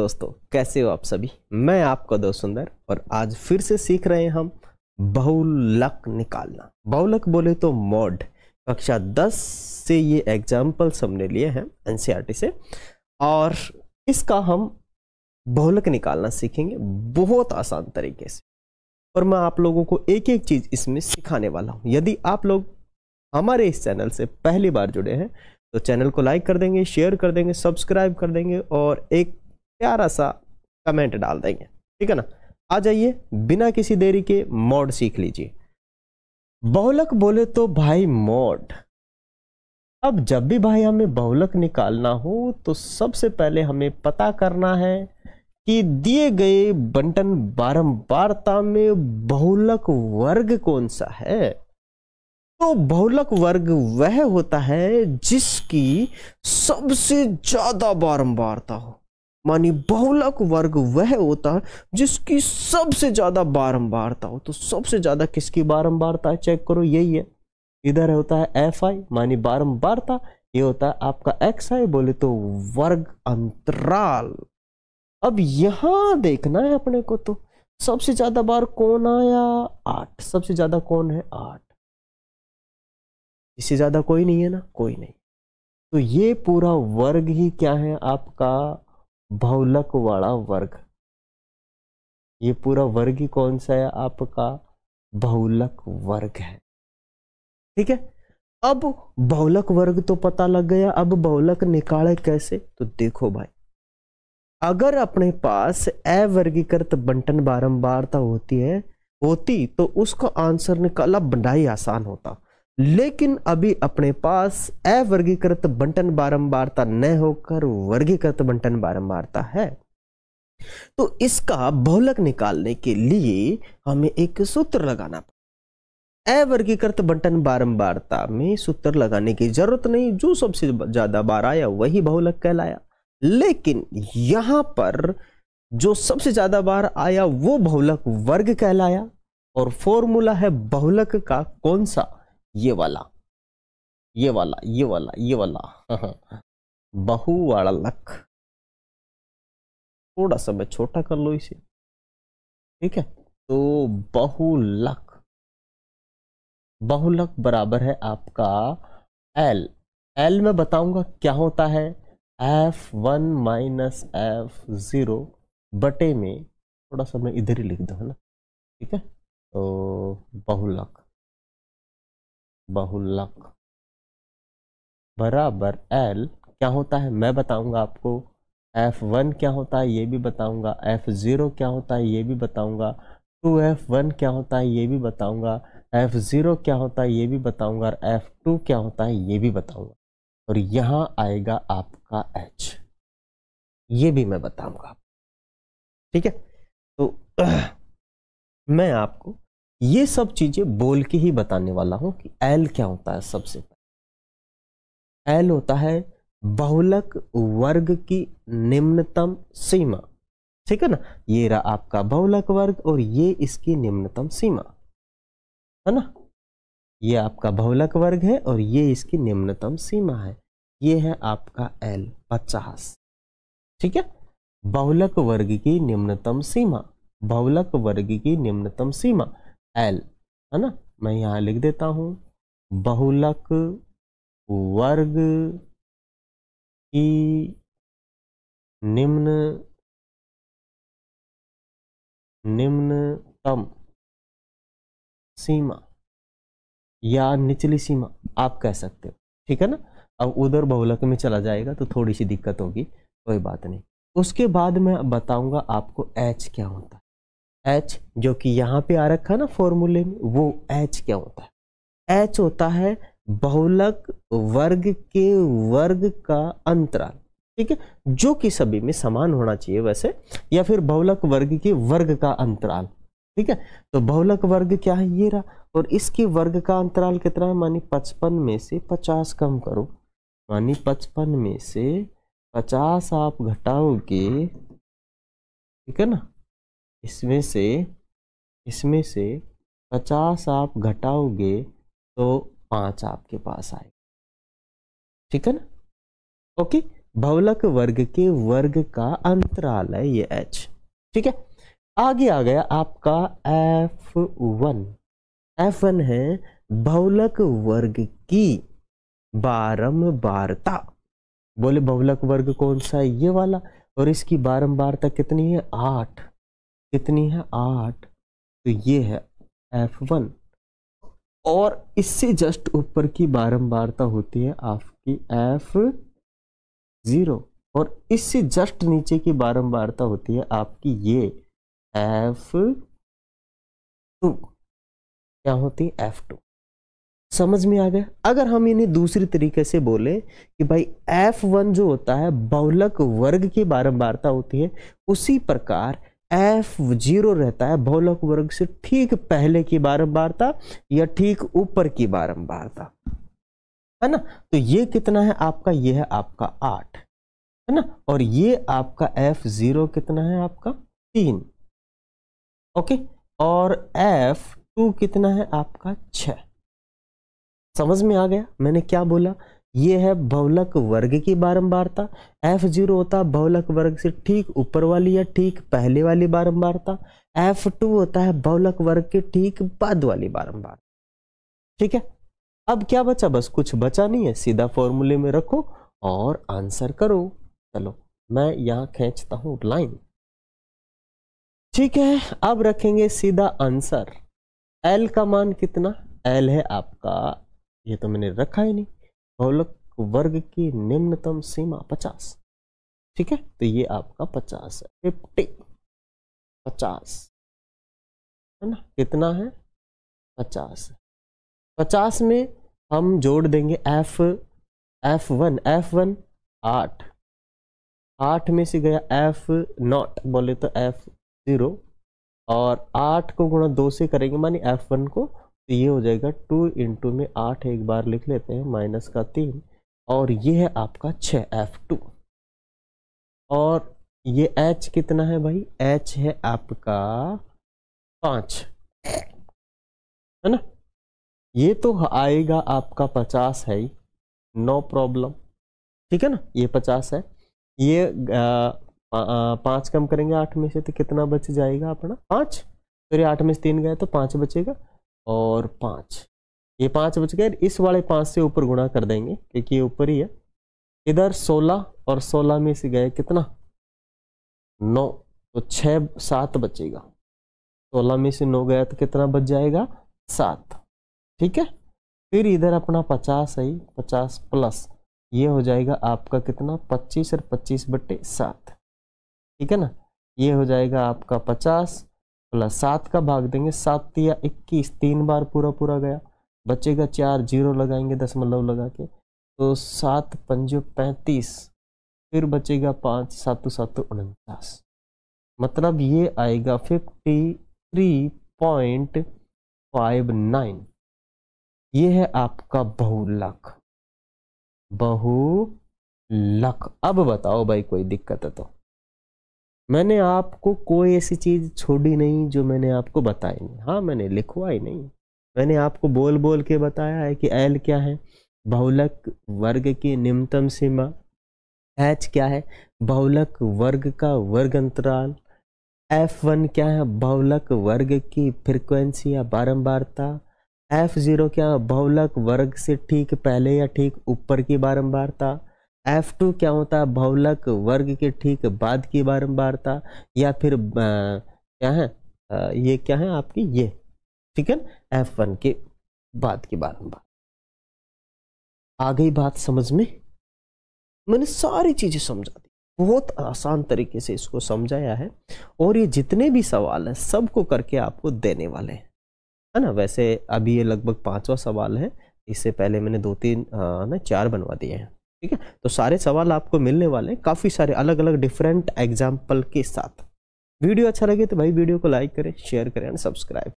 दोस्तों, कैसे हो आप सभी। मैं आपका दोस्त सुंदर और आज फिर से सीख रहे हैं हम बहुलक निकालना। बहुलक बोले तो मॉड। कक्षा 10 से ये एग्जाम्पल्स हमने लिए हैं एनसीईआरटी से और इसका हम बहुलक निकालना सीखेंगे बहुत आसान तरीके से। और मैं आप लोगों को एक एक चीज इसमें सिखाने वाला हूं। यदि आप लोग हमारे इस चैनल से पहली बार जुड़े हैं तो चैनल को लाइक कर देंगे, शेयर कर देंगे, सब्सक्राइब कर देंगे और एक प्यारा सा कमेंट डाल देंगे, ठीक है ना। आ जाइए, बिना किसी देरी के मॉड सीख लीजिए। बहुलक बोले तो भाई मॉड। अब जब भी भाई हमें बहुलक निकालना हो तो सबसे पहले हमें पता करना है कि दिए गए बंटन बारंबारता में बहुलक वर्ग कौन सा है। तो बहुलक वर्ग वह होता है जिसकी सबसे ज्यादा बारंबारता हो। मानी बहुलक वर्ग वह होता है जिसकी सबसे ज्यादा बारंबारता हो। तो सबसे ज्यादा किसकी बारंबारता है, चेक करो, यही है। इधर होता है एफ आई मानी बारंबारता, ये होता है आपका एक्स आई बोले तो वर्ग अंतराल। अब यहां देखना है अपने को, तो सबसे ज्यादा बार कौन आया, 8। सबसे ज्यादा कौन है, 8। इससे ज्यादा कोई नहीं है ना, कोई नहीं। तो ये पूरा वर्ग ही क्या है, आपका बहुलक वाला वर्ग। ये पूरा वर्ग ही कौन सा है, आपका बहुलक वर्ग है, ठीक है। अब बहुलक वर्ग तो पता लग गया, अब बहुलक निकाले कैसे, तो देखो भाई, अगर अपने पास अवर्गीकृत बंटन बारंबारता होती तो उसका आंसर निकाला बड़ा ही आसान होता। लेकिन अभी अपने पास अवर्गीकृत बंटन बारंबारता न होकर वर्गीकृत बंटन बारंबारता है। तो इसका बहुलक निकालने के लिए हमें एक सूत्र लगाना पड़ेगा। अवर्गीकृत बंटन बारंबारता में सूत्र लगाने की जरूरत नहीं, जो सबसे ज्यादा बार आया वही बहुलक कहलाया। लेकिन यहां पर जो सबसे ज्यादा बार आया वो बहुलक वर्ग कहलाया। और फॉर्मूला है बहुलक का कौन सा, ये वाला, ये वाला, ये वाला, ये वाला बहुवालक। थोड़ा सा मैं छोटा कर लो इसे, ठीक है। तो बहुलक, बहुलक बराबर है आपका एल। एल में बताऊंगा क्या होता है, F1 माइनस F0 बटे में, थोड़ा सा मैं इधर ही लिख दूं, है ना, ठीक है। तो बहुलक, बहुलक बराबर एल क्या होता है मैं बताऊंगा आपको। F1 क्या होता है ये भी बताऊंगा, F0 क्या होता है ये भी बताऊंगा, 2F1 क्या होता है ये भी बताऊंगा, F0 क्या होता है ये भी बताऊंगा और F2 क्या होता है ये भी बताऊंगा। और यहां आएगा आपका H, ये भी मैं बताऊंगा, ठीक है। तो मैं आपको ये सब चीजें बोल के ही बताने वाला हूं कि L क्या होता है। सबसे पहले L होता है बहुलक वर्ग की निम्नतम सीमा, ठीक है ना। ये रहा आपका बहुलक वर्ग और ये इसकी निम्नतम सीमा, है ना। ये आपका बहुलक वर्ग है और ये इसकी निम्नतम सीमा है। ये है आपका L 50, ठीक है। बहुलक वर्ग की निम्नतम सीमा, बहुलक वर्ग की निम्नतम सीमा L, है ना। मैं यहां लिख देता हूं बहुलक वर्ग की निम्नतम सीमा या निचली सीमा आप कह सकते हो, ठीक है ना। अब उधर बहुलक में चला जाएगा तो थोड़ी सी दिक्कत होगी, कोई बात नहीं। उसके बाद मैं बताऊंगा आपको H क्या होता है। H जो कि यहां पे आ रखा है ना फॉर्मूले में, वो H क्या होता है, H होता है बहुलक वर्ग के वर्ग का अंतराल, ठीक है, जो कि सभी में समान होना चाहिए वैसे, या फिर बहुलक वर्ग के वर्ग का अंतराल, ठीक है। तो बहुलक वर्ग क्या है, ये रहा, और इसके वर्ग का अंतराल कितना है, मानी 55 में से 50 कम करो, मानी 55 में से 50 आप घटाओगे, ठीक है ना। इसमें से 50 आप घटाओगे तो 5 आपके पास आए, ठीक है ना। ओके, बहुलक वर्ग के वर्ग का अंतराल है ये h। ठीक है, आगे आ गया आपका F1। F1 है बहुलक वर्ग की बारंबारता। बोले बहुलक वर्ग कौन सा है? ये वाला। और इसकी बारंबारता कितनी है? 8। कितनी है? 8। तो ये है F1। और इससे जस्ट ऊपर की बारंबारता होती है आपकी F0। और इससे जस्ट नीचे की बारंबारता होती है आपकी ये F2। क्या होती है? F2। समझ में आ गया? अगर हम इन्हें दूसरी तरीके से बोले कि भाई F1 जो होता है बहुलक वर्ग की बारंबारता होती है, उसी प्रकार F0 रहता है बहुलक वर्ग से ठीक पहले की बारंबारता या ठीक ऊपर की बारंबारता, है ना। तो ये कितना है आपका? ये है आपका 8, है ना। और ये आपका F0 कितना है आपका? 3। ओके। और F2 कितना है आपका? 6। समझ में आ गया मैंने क्या बोला? ये है बहुलक वर्ग की बारंबारता। F0 होता है बहुलक वर्ग से ठीक ऊपर वाली या ठीक पहले वाली बारंबारता। F2 होता है बहुलक वर्ग के ठीक बाद वाली बारंबारता। ठीक है, अब क्या बचा? बस कुछ बचा नहीं है, सीधा फॉर्मूले में रखो और आंसर करो। चलो मैं यहां खींचता हूं लाइन। ठीक है, अब रखेंगे सीधा आंसर। L का मान कितना? L है आपका, ये तो मैंने रखा ही नहीं, बहुलक वर्ग की निम्नतम सीमा 50। ठीक है, तो ये आपका 50 है। 50 है ना। कितना है? 50। 50 में हम जोड़ देंगे F1 8। 8 में से गया F0, बोले तो F0। और 8 को गुणा 2 से करेंगे मानी F1 को, तो ये हो जाएगा 2 इंटू में 8 एक बार लिख लेते हैं माइनस का 3। और ये है आपका 6 F2। और ये H कितना है भाई? H है आपका 5, है ना। ये तो आएगा आपका 50 है ही, नो प्रॉब्लम। ठीक है ना, ये 50 है। ये 5 कम करेंगे 8 में से तो कितना बच जाएगा अपना? 5। फिर 8 में से 3 गया तो 5 बचेगा। और 5, ये 5 बच गए। इस वाले 5 से ऊपर गुणा कर देंगे क्योंकि ये ऊपर ही है। इधर 16 और 16 में से गए कितना? 9। तो 6 7 बचेगा। 16 में से 9 गया तो कितना बच जाएगा? 7। ठीक है, फिर इधर अपना 50 है, 50 प्लस ये हो जाएगा आपका कितना? 25 और 25/7। ठीक है ना, ये हो जाएगा आपका 50 प्लस 7 का भाग देंगे। 7 या 21, 3 बार पूरा पूरा गया, बचेगा 4, 0 लगाएंगे दशमलव लगा के, तो 7 पंजे 35, फिर बचेगा 5, 7 7 49। मतलब ये आएगा 53.59। ये है आपका बहुलक। बहुलक। अब बताओ भाई कोई दिक्कत है तो? मैंने आपको कोई ऐसी चीज छोड़ी नहीं जो मैंने आपको बताई नहीं। हाँ, मैंने लिखवाई नहीं, मैंने आपको बोल बोल के बताया है कि L क्या है? बहुलक वर्ग की निम्नतम सीमा। H क्या है? बहुलक वर्ग का वर्ग अंतराल। F1 क्या है? बहुलक वर्ग की फ्रीक्वेंसी या बारंबारता। F0 क्या है? बहुलक वर्ग से ठीक पहले या ठीक ऊपर की बारंबारता। F2 क्या होता है? बहुलक वर्ग के ठीक बाद की बारंबारता, या फिर क्या है? ये क्या है आपकी? ये। ठीक है, F1 के बाद की बारंबारता। आ गई बात समझ में? मैंने सारी चीजें समझा दी, बहुत आसान तरीके से इसको समझाया है। और ये जितने भी सवाल हैं सबको करके आपको देने वाले हैं, है ना। वैसे अभी ये लगभग 5वां सवाल है, इससे पहले मैंने 2 3 4 बनवा दिए हैं। ठीक है, तो सारे सवाल आपको मिलने वाले हैं, काफ़ी सारे अलग अलग डिफरेंट एग्जाम्पल के साथ। वीडियो अच्छा लगे तो भाई वीडियो को लाइक करें, शेयर करें एंड सब्सक्राइब।